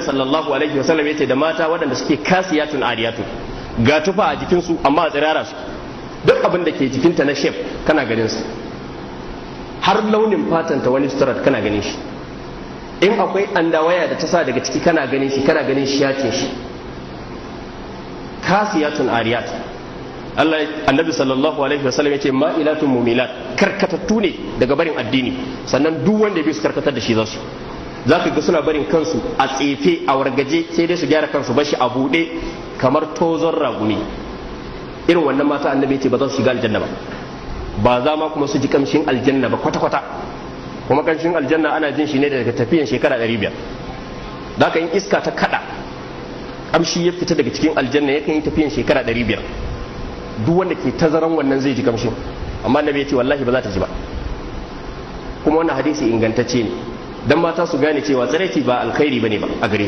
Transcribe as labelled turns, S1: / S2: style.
S1: sallallahu alaihi wasallam yace da mata waɗanda suke kasiyatun ariyatun, ga tufa a jikinsu amma a tsirara su, duk abin da ke jikinta na shef kana ganin su, har launin fatanta wani suturar kana ganin shi, in akwai andawaya da ta sa daga ciki kana ganin shi, kana ganin shatin shi. Kasiyatun ariyat, annabi sallallahu alaihi wasallam yace ma'ilatun mumilat, karkatattu ne daga barin addini, sannan duk wanda bai su karkatar da shi zasu, za ka ga suna barin kansu a tsefe a wargaje, sai dai su gyara kansu bashi a buɗe kamar tozon ragumi. Irin wannan mata annabi ce ba za su shiga aljanna ba za ma kuma su ji kamshin aljanna ba kwata-kwata, kuma kamshin aljanna ana jin shi ne daga tafiyan shekara 500. da ka in iska ta kada kamshi ya fita daga cikin aljanna yakan yi tafiyan shekara 500, duk wanda ke tazaran wannan zai ji kamshin, amma annabi ya ce wallahi ba za ta ji ba. Kuma wannan hadisi ingantacce ne dan mata su gane cewa tsiraici ba alkhairi bane ba a gare su.